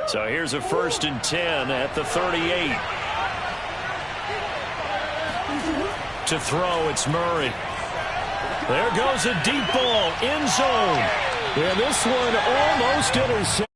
So here's a 1st and 10 at the 38. To throw, it's Murray. There goes a deep ball, end zone. And this one almost intercepted.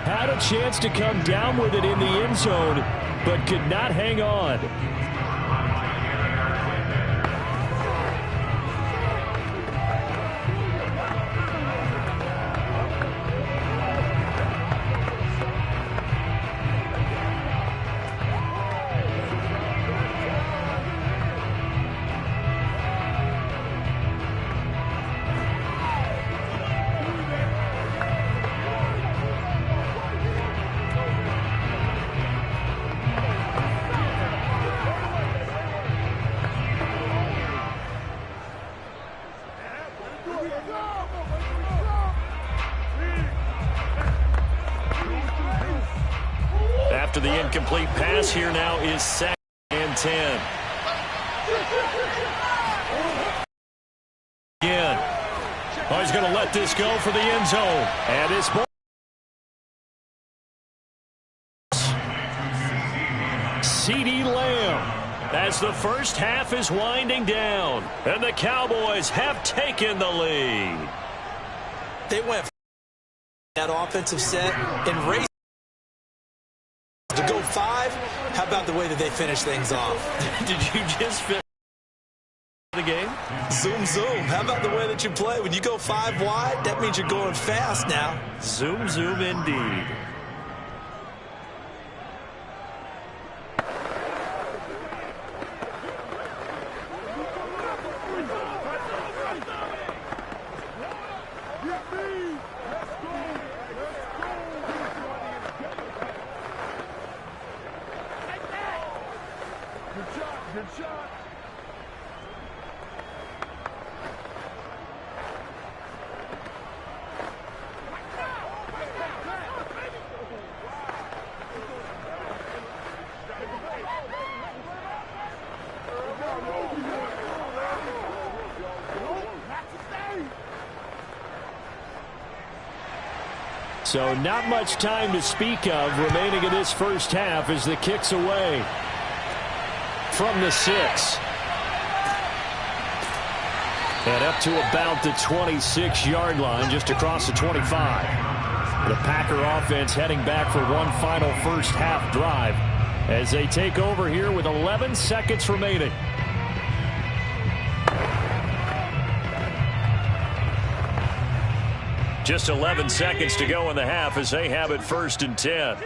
Had a chance to come down with it in the end zone, but could not hang on. After the incomplete pass, here now is 2nd and 10. Again. Oh, he's going to let this go for the end zone. And it's CeeDee Lamb as the first half is winding down. And the Cowboys have taken the lead. They went that offensive set and raced to go 5. How about the way that they finish things off? Did you just finish the game? Zoom, zoom. How about the way that you play? When you go 5 wide, that means you're going fast now. Zoom, zoom indeed. Good shot. So not much time to speak of remaining in this first half as the kick's away from the 6. And up to about the 26-yard line, just across the 25. The Packer offense heading back for one final first half drive as they take over here with 11 seconds remaining. Just 11 seconds to go in the half as they have it 1st and 10.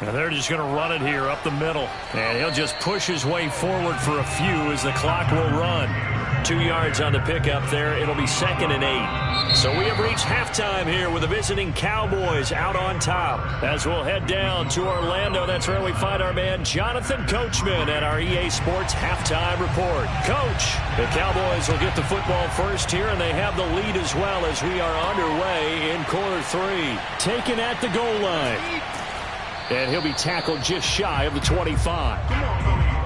And they're just going to run it here up the middle. And he'll just push his way forward for a few as the clock will run. 2 yards on the pickup there. It'll be 2nd and 8. So we have reached halftime here with the visiting Cowboys out on top. As we'll head down to Orlando, that's where we find our man Jonathan Coachman at our EA Sports halftime report. Coach, the Cowboys will get the football first here, and they have the lead as well as we are underway in quarter 3. Taken at the goal line. And he'll be tackled just shy of the 25.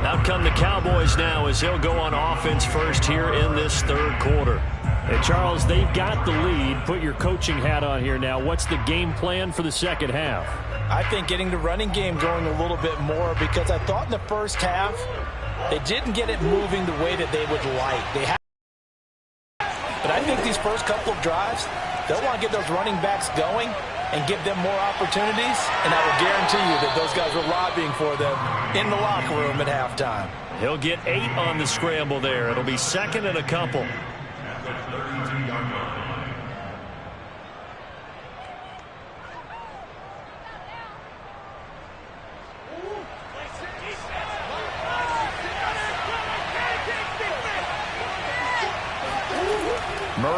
Out come the Cowboys now as they'll go on offense first here in this third quarter. And Charles, they've got the lead. Put your coaching hat on here now. What's the game plan for the second half? I think getting the running game going a little bit more, because I thought in the first half they didn't get it moving the way that they would like. But I think these first couple of drives, they'll want to get those running backs going and give them more opportunities, and I will guarantee you that those guys were lobbying for them in the locker room at halftime. He'll get 8 on the scramble there. It'll be 2nd and a couple.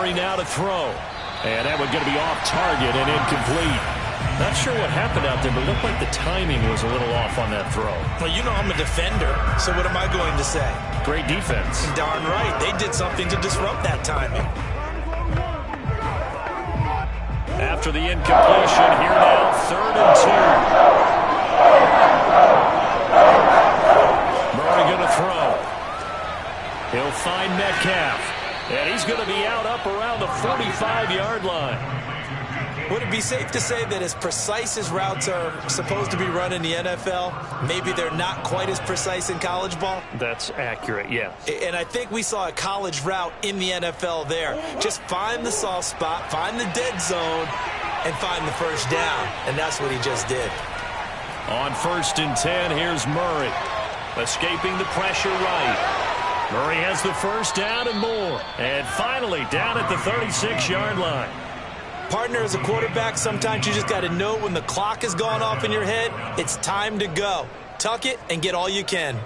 Murray now to throw. And that one's going to be off target and incomplete. Not sure what happened out there, but it looked like the timing was a little off on that throw. Well, you know I'm a defender, so what am I going to say? Great defense. Darn right. They did something to disrupt that timing. After the incompletion, here now, 3rd and 2. Murray going to throw. He'll find Metcalf. And he's going to be out up around the 45-yard line. Would it be safe to say that as precise as routes are supposed to be run in the NFL, maybe they're not quite as precise in college ball? That's accurate, yeah. And I think we saw a college route in the NFL there. Just find the soft spot, find the dead zone, and find the first down. And that's what he just did. On 1st and 10, here's Murray. Escaping the pressure right. Murray has the first down and more. And finally down at the 36-yard line. Partner, as a quarterback, sometimes you just got to know when the clock has gone off in your head, it's time to go. Tuck it and get all you can.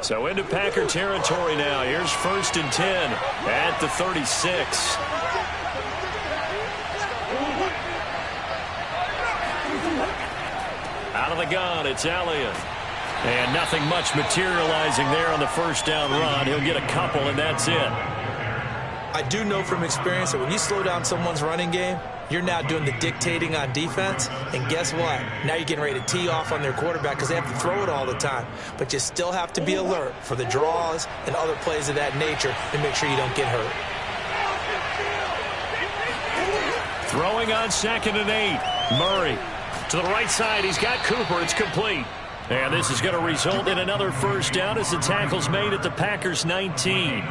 So into Packer territory now. Here's 1st and 10 at the 36. Out of the gun, it's Elliott. And nothing much materializing there on the first down run. He'll get a couple, and that's it. I do know from experience that when you slow down someone's running game, you're now doing the dictating on defense. And guess what? Now you're getting ready to tee off on their quarterback because they have to throw it all the time. But you still have to be alert for the draws and other plays of that nature and make sure you don't get hurt. Throwing on 2nd and 8. Murray to the right side. He's got Cooper. It's complete. And this is going to result in another first down as the tackle's made at the Packers' 19.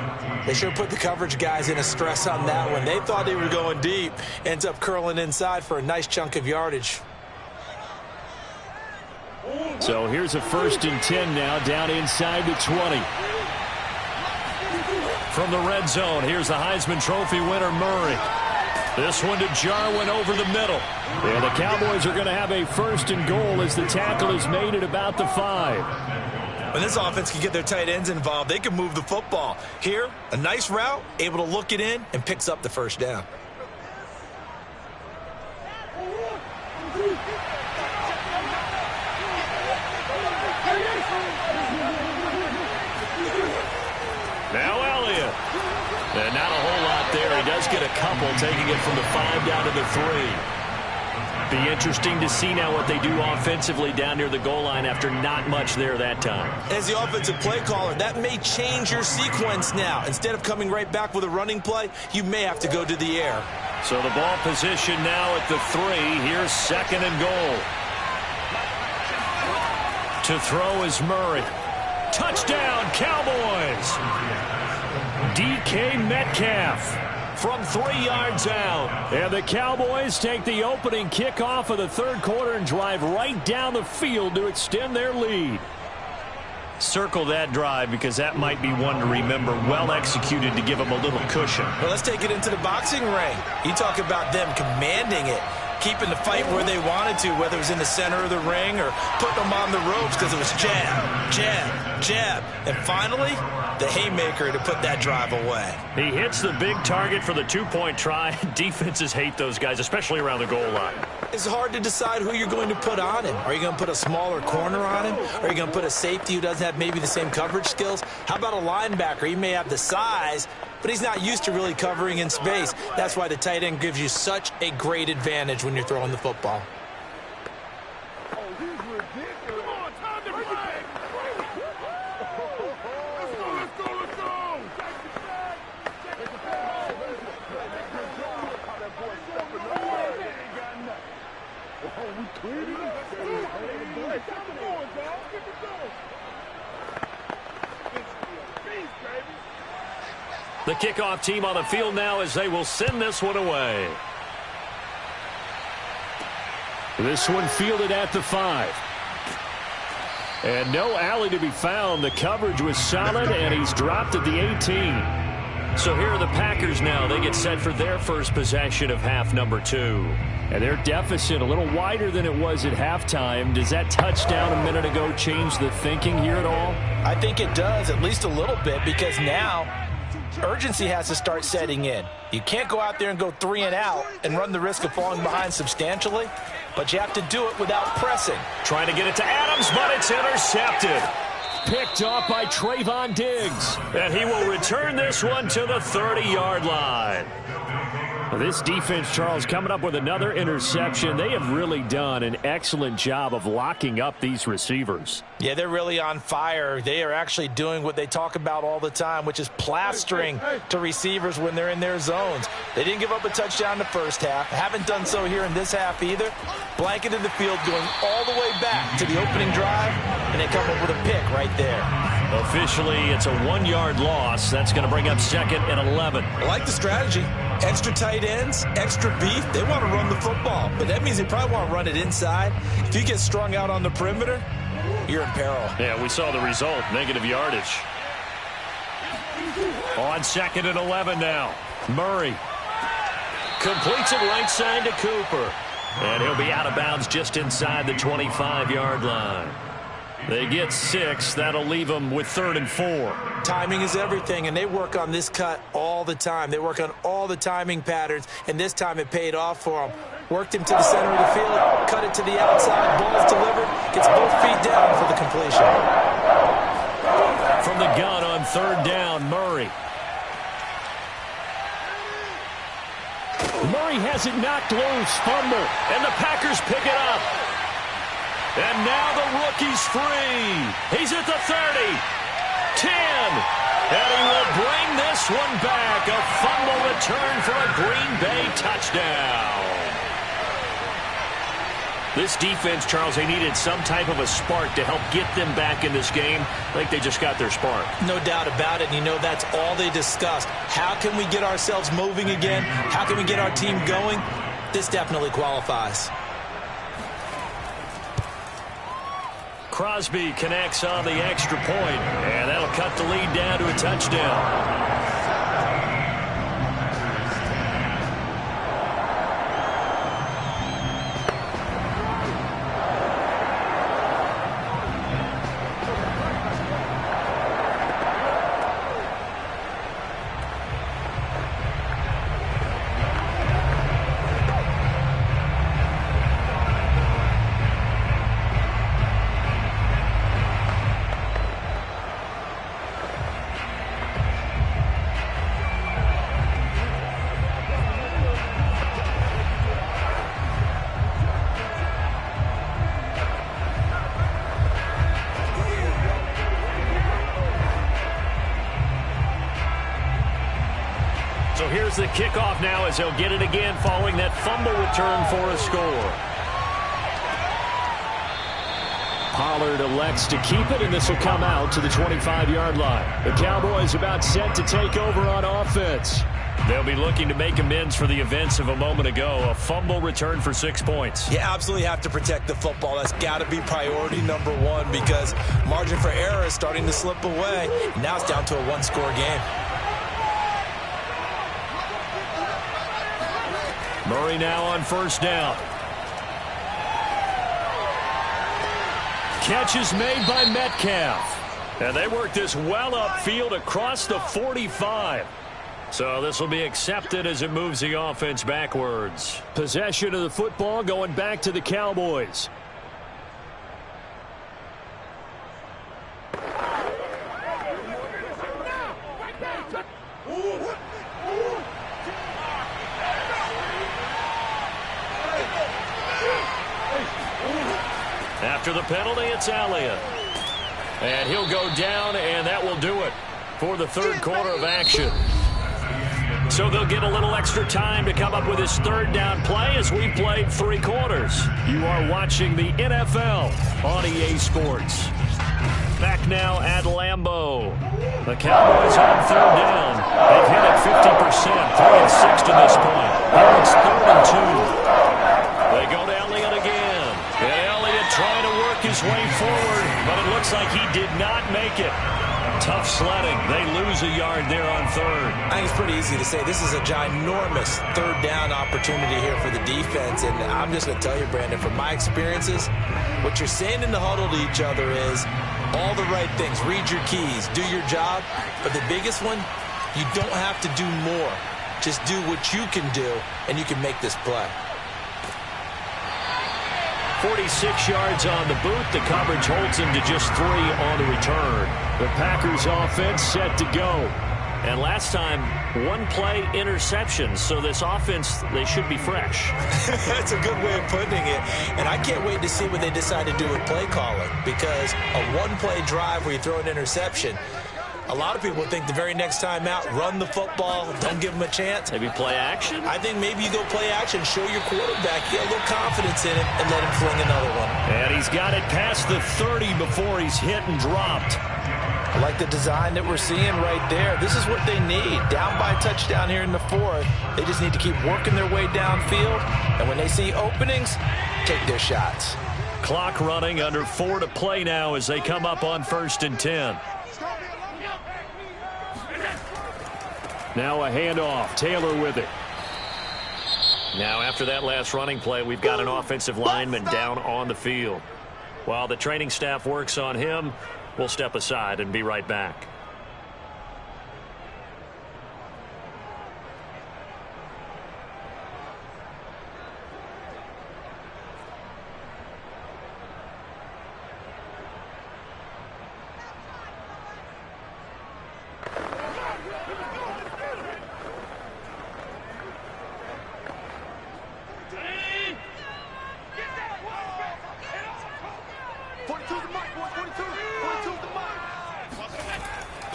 They sure put the coverage guys in a stress on that one. They thought they were going deep. Ends up curling inside for a nice chunk of yardage. So here's a 1st and 10 now down inside the 20. From the red zone, here's the Heisman Trophy winner, Murray. This one to Jarwin over the middle. And the Cowboys are going to have a 1st and goal as the tackle is made at about the 5. When this offense can get their tight ends involved, they can move the football. Here, a nice route, able to look it in, and picks up the first down. Now Elliott. And not a whole lot there. He does get a couple, taking it from the 5 down to the 3. Be interesting to see now what they do offensively down near the goal line after not much there that time. As the offensive play caller, that may change your sequence now. Instead of coming right back with a running play, you may have to go to the air. So the ball position now at the 3. Here's 2nd and goal. To throw is Murray. Touchdown, Cowboys! DK Metcalf from 3 yards out. And the Cowboys take the opening kickoff of the 3rd quarter and drive right down the field to extend their lead. Circle that drive because that might be one to remember. Well executed to give them a little cushion. Well, let's take it into the boxing ring. You talk about them commanding it, keeping the fight where they wanted to, whether it was in the center of the ring or putting them on the ropes because it was jab, jab, jab. And finally, the haymaker to put that drive away. He hits the big target for the 2-point try. Defenses hate those guys, especially around the goal line. It's hard to decide who you're going to put on him. Are you going to put a smaller corner on him? Or are you going to put a safety who doesn't have maybe the same coverage skills? How about a linebacker? He may have the size, but he's not used to really covering in space. That's why the tight end gives you such a great advantage when you're throwing the football. The kickoff team on the field now as they will send this one away. This one fielded at the 5. And no alley to be found. The coverage was solid, and he's dropped at the 18. So here are the Packers now. They get set for their first possession of half number 2. And their deficit a little wider than it was at halftime. Does that touchdown a minute ago change the thinking here at all? I think it does, at least a little bit, because now urgency has to start setting in. You can't go out there and go 3 and out and run the risk of falling behind substantially, but you have to do it without pressing. Trying to get it to Adams, but it's intercepted. Picked off by Trayvon Diggs. And he will return this one to the 30-yard line. This defense, Charles, coming up with another interception. They have really done an excellent job of locking up these receivers. Yeah, they're really on fire. They are actually doing what they talk about all the time, which is plastering to receivers when they're in their zones. They didn't give up a touchdown in the first half. Haven't done so here in this half either. Blanketed the field, going all the way back to the opening drive, and they come up with a pick right there. Officially, it's a 1-yard loss. That's going to bring up 2nd and 11. I like the strategy. Extra tight ends, extra beef. They want to run the football, but that means they probably want to run it inside. If you get strung out on the perimeter, you're in peril. Yeah, we saw the result, negative yardage. On 2nd and 11 now. Murray completes it right side to Cooper. And he'll be out of bounds just inside the 25-yard line. They get 6. That'll leave them with 3rd and 4. Timing is everything, and they work on this cut all the time. They work on all the timing patterns, and this time it paid off for them. Worked him to the center of the field, cut it to the outside, ball's delivered, gets both feet down for the completion. From the gun on 3rd down, Murray. Murray has it knocked loose, fumble, and the Packers pick it up. And now the rookie's free. He's at the 30, 10, and he will bring this one back. A fumble return for a Green Bay touchdown. This defense, Charles, they needed some type of a spark to help get them back in this game. I think they just got their spark. No doubt about it. And you know that's all they discussed. How can we get ourselves moving again? How can we get our team going? This definitely qualifies. Crosby connects on the extra point, and that'll cut the lead down to a touchdown. So here's the kickoff now as he'll get it again following that fumble return for a score. Pollard elects to keep it, and this will come out to the 25-yard line. The Cowboys about set to take over on offense. They'll be looking to make amends for the events of a moment ago. A fumble return for 6 points. You absolutely have to protect the football. That's got to be priority number one because margin for error is starting to slip away. Now it's down to a one-score game. Murray now on 1st down. Catch is made by Metcalf. And they work this well upfield across the 45. So this will be accepted as it moves the offense backwards. Possession of the football going back to the Cowboys. After the penalty, it's Elliott. And he'll go down, and that will do it for the 3rd quarter of action. So they'll get a little extra time to come up with his 3rd down play as we played 3 quarters. You are watching the NFL on EA Sports. Back now at Lambeau. The Cowboys on 3rd down. They've hit it 50%, 3 and 6 to this point. Here it's 3rd and 2. They go to Elliott again. And Elliott trying to work his way forward, but it looks like he did not make it. Tough sledding. They lose a yard there on third. I think it's pretty easy to say this is a ginormous third down opportunity here for the defense. And I'm just going to tell you, Brandon, from my experiences, what you're saying in the huddle to each other is all the right things. Read your keys. Do your job. But the biggest one, you don't have to do more. Just do what you can do, and you can make this play. 46 yards on the boot. The coverage holds him to just 3 on the return. The Packers offense set to go. And last time, one play interception. So this offense, they should be fresh. That's a good way of putting it. And I can't wait to see what they decide to do with play calling. Because a one-play drive where you throw an interception, a lot of people think the very next time out, run the football, don't give them a chance. Maybe play action? I think maybe you go play action, show your quarterback, get a little confidence in it, and let him fling another one. And he's got it past the 30 before he's hit and dropped. I like the design that we're seeing right there. This is what they need. Down by a touchdown here in the fourth. They just need to keep working their way downfield. And when they see openings, take their shots. Clock running, under 4 to play now as they come up on 1st and 10. Now a handoff. Taylor with it. Now after that last running play, we've got an offensive lineman down on the field. While the training staff works on him, we'll step aside and be right back.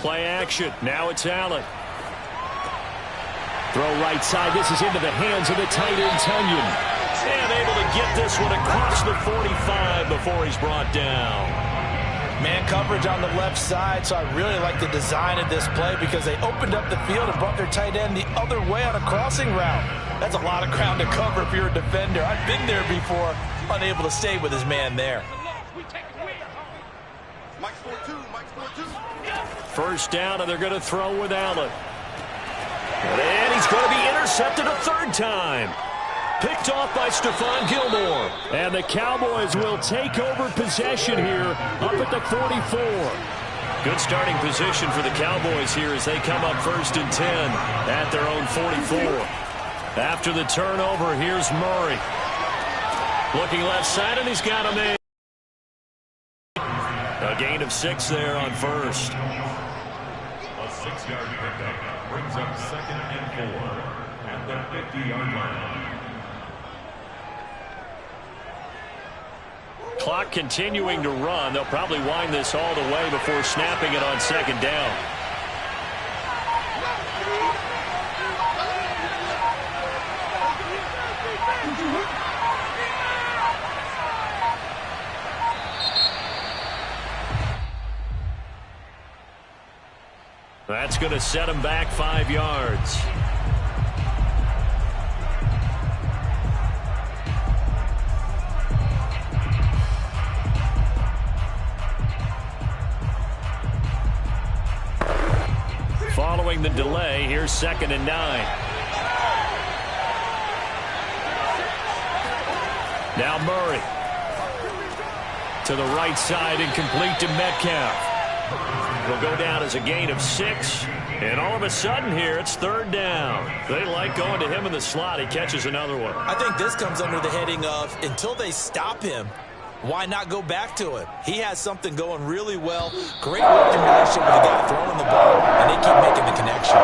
Play action. Now it's Allen. Throw right side. This is into the hands of the tight end, Tunyon. And able to get this one across the 45 before he's brought down. Man coverage on the left side, so I really like the design of this play because they opened up the field and brought their tight end the other way on a crossing route. That's a lot of ground to cover if you're a defender. I've been there before, unable to stay with his man there. First down, and they're going to throw with Allen. And he's going to be intercepted a third time. Picked off by Stephon Gilmore. And the Cowboys will take over possession here up at the 44. Good starting position for the Cowboys here as they come up 1st and 10 at their own 44. After the turnover, here's Murray. Looking left side, and he's got him in. A gain of 6 there on first. A 6-yard pickup brings up 2nd and 4 at the 50-yard line. Clock continuing to run. They'll probably wind this all the way before snapping it on 2nd down. That's going to set him back 5 yards. Following the delay, here's 2nd and 9. Now Murray. To the right side and complete to Metcalf. It'll go down as a gain of 6. And all of a sudden here, it's 3rd down. They like going to him in the slot. He catches another one. I think this comes under the heading of, until they stop him, why not go back to him? He has something going really well. Great working relationship with the guy throwing the ball, and they keep making the connection.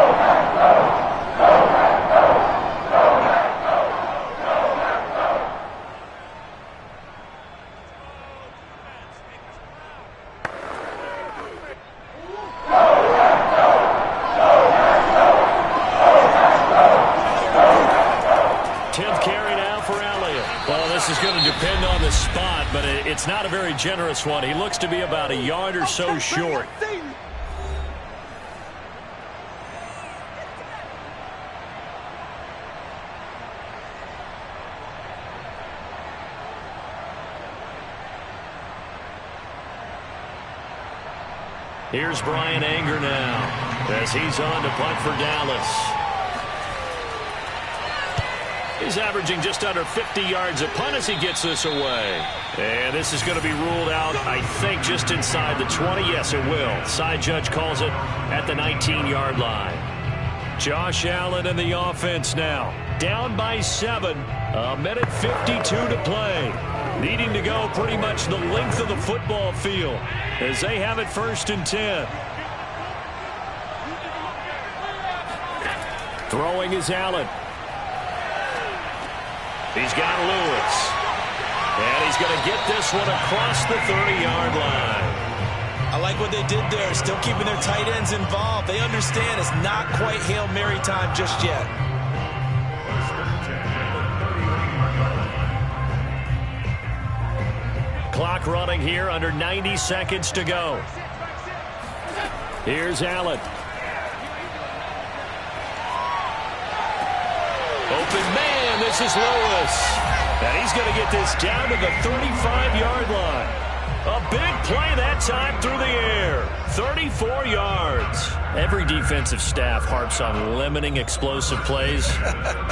But it's not a very generous one. He looks to be about a yard or so short. Here's Brian Anger now as he's on to punt for Dallas. He's averaging just under 50 yards a punt as he gets this away. And this is going to be ruled out, I think, just inside the 20. Yes, it will. Side judge calls it at the 19-yard line. Josh Allen in the offense now. Down by 7. A minute 52 to play. Needing to go pretty much the length of the football field as they have it 1st and 10. Throwing is Allen. He's got Lewis. And he's going to get this one across the 30-yard line. I like what they did there, still keeping their tight ends involved. They understand it's not quite Hail Mary time just yet. Clock running here, under 90 seconds to go. Here's Allen. Open man, this is Lewis. And he's going to get this down to the 35-yard line. A big play that time through the air. 34 yards. Every defensive staff harps on limiting explosive plays.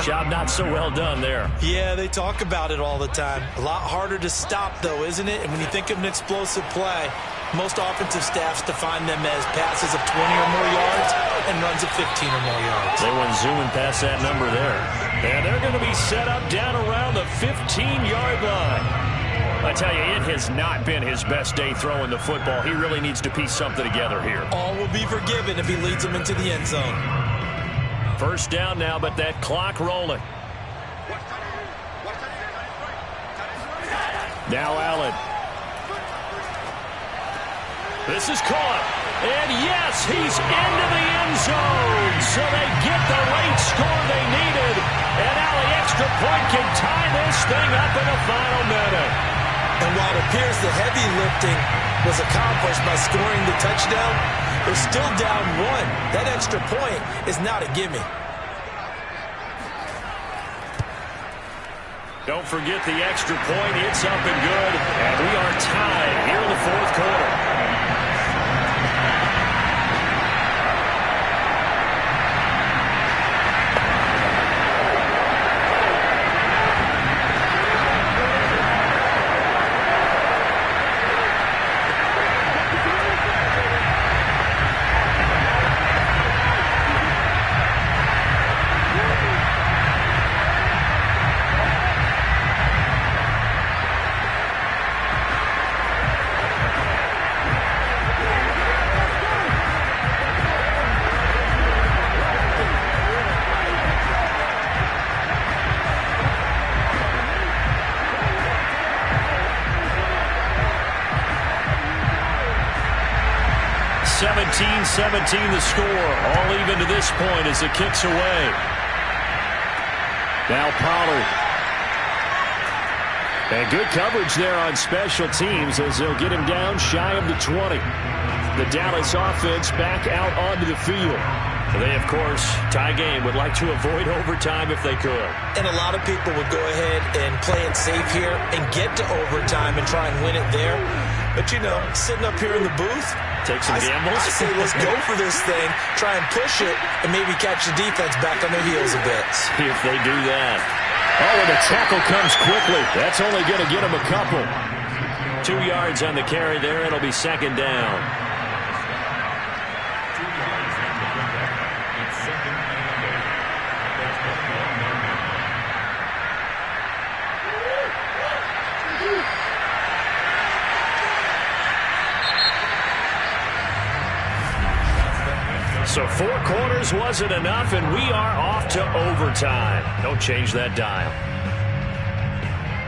Job not so well done there. Yeah, they talk about it all the time. A lot harder to stop, though, isn't it? And when you think of an explosive play, most offensive staffs define them as passes of 20 or more yards and runs of 15 or more yards. They went zooming past that number there. And they're going to be set up down around the 15-yard line. I tell you, it has not been his best day throwing the football. He really needs to piece something together here. All will be forgiven if he leads them into the end zone. 1st down now, but that clock rolling. Now Allen. This is caught. And yes, he's into the end zone. So they get the late score they needed. And now the extra point can tie this thing up in the final minute. And while it appears the heavy lifting was accomplished by scoring the touchdown, they're still down 1. That extra point is not a gimme. Don't forget the extra point. It's up and good. And we are tied here in the 4th quarter. (17-17) the score. All even to this point as it kicks away. Now Pollard. And good coverage there on special teams as they'll get him down shy of the 20. The Dallas offense back out onto the field. They, of course, tie game, would like to avoid overtime if they could. And a lot of people would go ahead and play it safe here and get to overtime and try and win it there. But, you know, sitting up here in the booth, take some gambles. I say let's go for this thing, try and push it, and maybe catch the defense back on their heels a bit. See if they do that. Oh, and the tackle comes quickly. That's only going to get him a couple. 2 yards on the carry there. It'll be 2nd down. So 4 quarters wasn't enough, and we are off to overtime. Don't change that dial.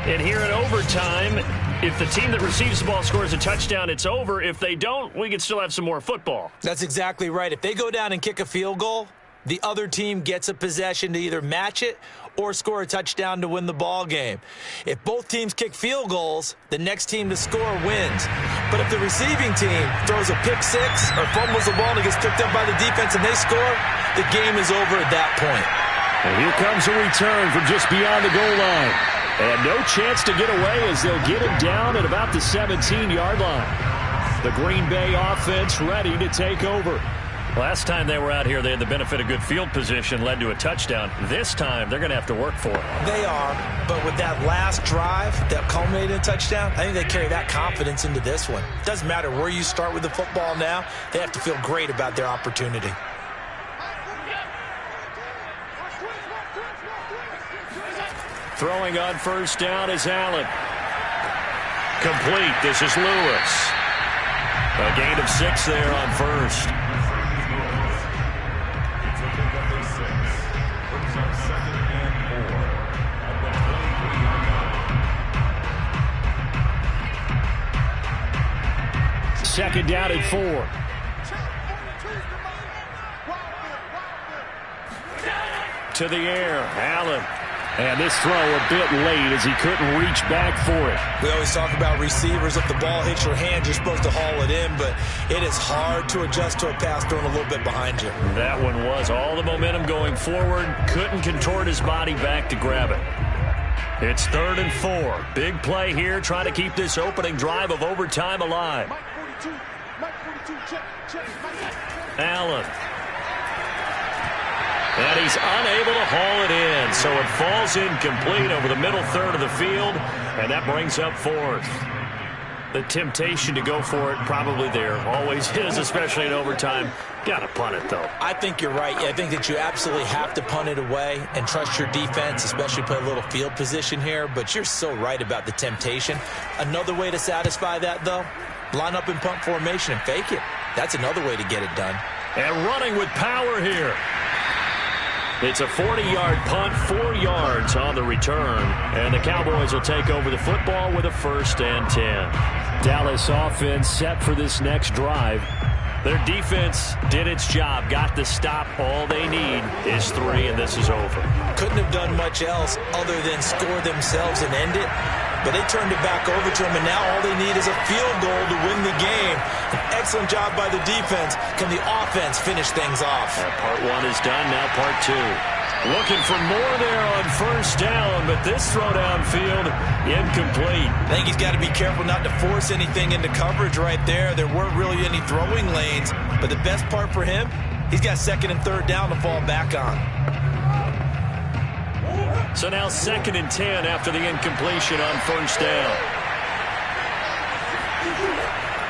And here in overtime, if the team that receives the ball scores a touchdown, it's over. If they don't, we can still have some more football. That's exactly right. If they go down and kick a field goal, the other team gets a possession to either match it or score a touchdown to win the ball game. If both teams kick field goals, the next team to score wins. But if the receiving team throws a pick six or fumbles the ball and it gets picked up by the defense and they score, the game is over at that point. And here comes a return from just beyond the goal line. And no chance to get away as they'll get him down at about the 17-yard line. The Green Bay offense ready to take over. Last time they were out here, they had the benefit of good field position, led to a touchdown. This time, they're going to have to work for it. They are, but with that last drive that culminated in a touchdown, I think they carry that confidence into this one. It doesn't matter where you start with the football now. They have to feel great about their opportunity. Throwing on first down is Allen. Complete. This is Lewis. A gain of 6 there on first. Second down and 4. To the air, Allen. And this throw a bit late as he couldn't reach back for it. We always talk about receivers. If the ball hits your hand, you're supposed to haul it in, but it is hard to adjust to a pass thrown a little bit behind you. That one was all the momentum going forward. Couldn't contort his body back to grab it. It's 3rd and 4. Big play here, trying to keep this opening drive of overtime alive. Allen. And he's unable to haul it in, so it falls incomplete over the middle third of the field, and that brings up 4th. The temptation to go for it probably there. Always is, especially in overtime. Got to punt it, though. I think you're right. I think that you absolutely have to punt it away and trust your defense, especially play a little field position here, but you're so right about the temptation. Another way to satisfy that, though, line up in punt formation and fake it. That's another way to get it done. And running with power here. It's a 40-yard punt, 4 yards on the return. And the Cowboys will take over the football with a 1st and 10. Dallas offense set for this next drive. Their defense did its job, got the stop. All they need is 3, and this is over. Couldn't have done much else other than score themselves and end it. But they turned it back over to them, and now all they need is a field goal to win the game. An excellent job by the defense. Can the offense finish things off? Part 1 is done, now part 2. Looking for more there on first down, but this throw downfield, incomplete. I think he's got to be careful not to force anything into coverage right there. There weren't really any throwing lanes, but the best part for him, he's got 2nd and 3rd down to fall back on. So now 2nd and 10 after the incompletion on first down.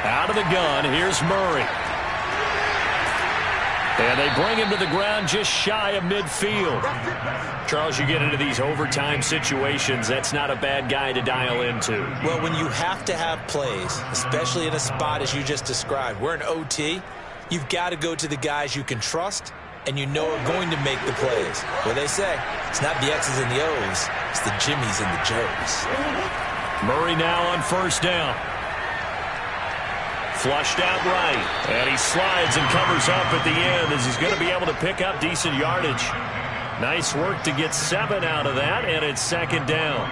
Out of the gun, here's Murray. And they bring him to the ground just shy of midfield. Charles, you get into these overtime situations, that's not a bad guy to dial into. Well, when you have to have plays, especially in a spot as you just described, we're in OT, you've got to go to the guys you can trust and you know are going to make the plays. Well, they say, it's not the X's and the O's, it's the Jimmies and the Joes. Murray now on first down. Flushed out right, and he slides and covers up at the end as he's going to be able to pick up decent yardage. Nice work to get 7 out of that, and it's 2nd down.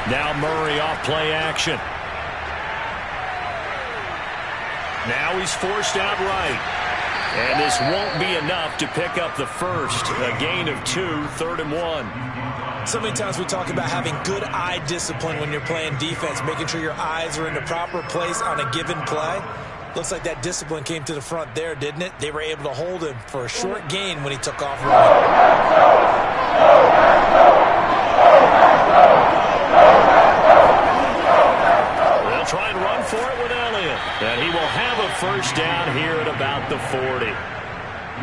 Now Murray off play action. Now he's forced out right. And this won't be enough to pick up the first. A gain of 2, 3rd and 1. So many times we talk about having good eye discipline when you're playing defense, making sure your eyes are in the proper place on a given play. Looks like that discipline came to the front there, didn't it? They were able to hold him for a short gain when he took off running. They'll try and run for it with Elliott. And he will have a first down here at about the 40.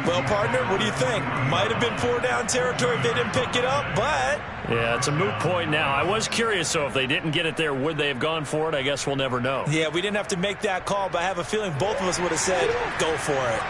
Well, partner, what do you think? Might have been 4-down territory if they didn't pick it up, but... Yeah, it's a moot point now. I was curious, so if they didn't get it there, would they have gone for it? I guess we'll never know. Yeah, we didn't have to make that call, but I have a feeling both of us would have said, go for it.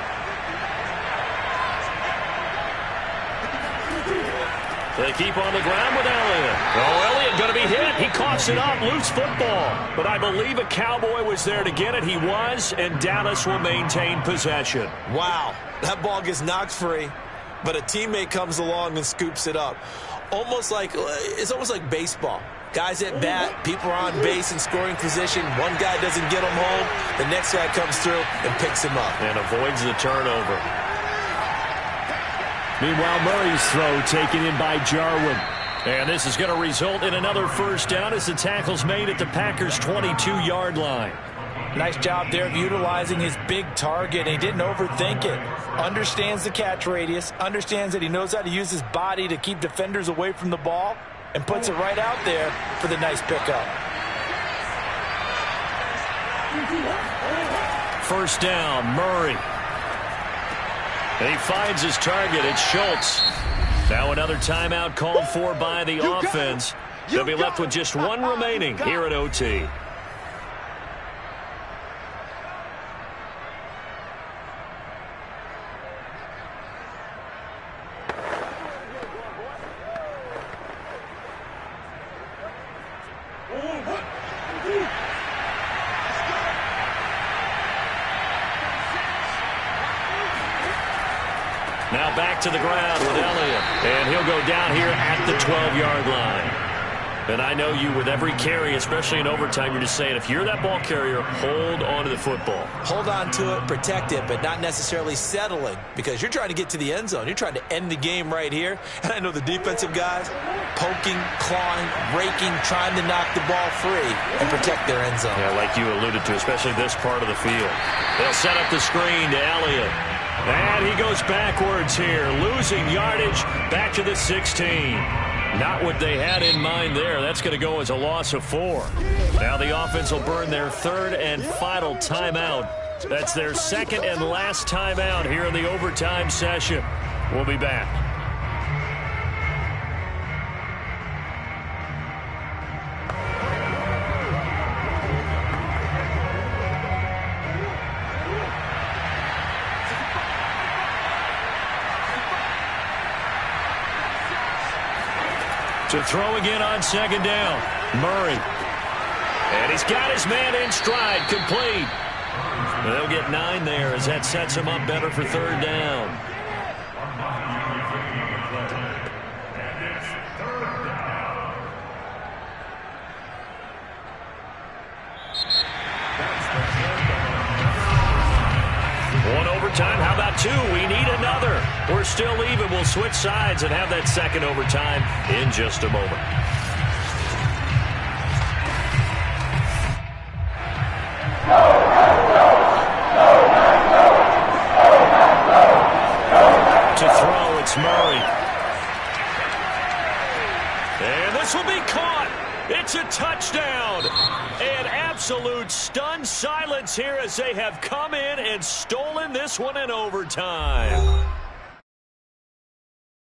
They keep on the ground with Elliott. Oh, Elliott going to be hit. He coughs it up. Loose football. But I believe a Cowboy was there to get it. He was, and Dallas will maintain possession. Wow, that ball gets knocked free, but a teammate comes along and scoops it up. almost like baseball. Guys at bat, people are on base in scoring position. One guy doesn't get him home. The next guy comes through and picks him up. And avoids the turnover. Meanwhile, Murray's throw taken in by Jarwin. And this is going to result in another first down as the tackle's made at the Packers' 22-yard line. Nice job there of utilizing his big target. He didn't overthink it. Understands the catch radius. Understands that he knows how to use his body to keep defenders away from the ball. And puts it right out there for the nice pickup. First down, Murray. And he finds his target. It's Schultz. Now another timeout called for by the offense. They'll be left with just one remaining here at OT. Now back to the ground with Elliott. And he'll go down here at the 12-yard line. And I know you, with every carry, especially in overtime, you're just saying, if you're that ball carrier, hold on to the football. Hold on to it, protect it, but not necessarily settling, because you're trying to get to the end zone. You're trying to end the game right here. And I know the defensive guys, poking, clawing, raking, trying to knock the ball free and protect their end zone. Yeah, like you alluded to, especially this part of the field. They'll set up the screen to Elliott. And he goes backwards here, losing yardage back to the 16. Not what they had in mind there. That's going to go as a loss of 4. Now the offense will burn their third and final timeout. That's their second and last timeout here in the overtime session. We'll be back. To throw again on second down, Murray. And he's got his man in stride, complete. They'll get 9 there as that sets him up better for third down. One overtime. How about 2? We need another. We're still even. We'll switch sides and have that second overtime in just a moment. To throw, it's Murray. And this will be caught. It's a touchdown. An absolute stunned silence here as they have come in and stolen this one in overtime.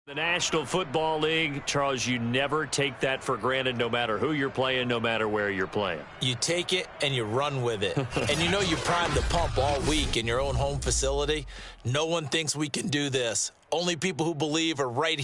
The National Football League, Charles, you never take that for granted no matter who you're playing, no matter where you're playing. You take it and you run with it. And you know you primed the pump all week in your own home facility. No one thinks we can do this. Only people who believe are right here.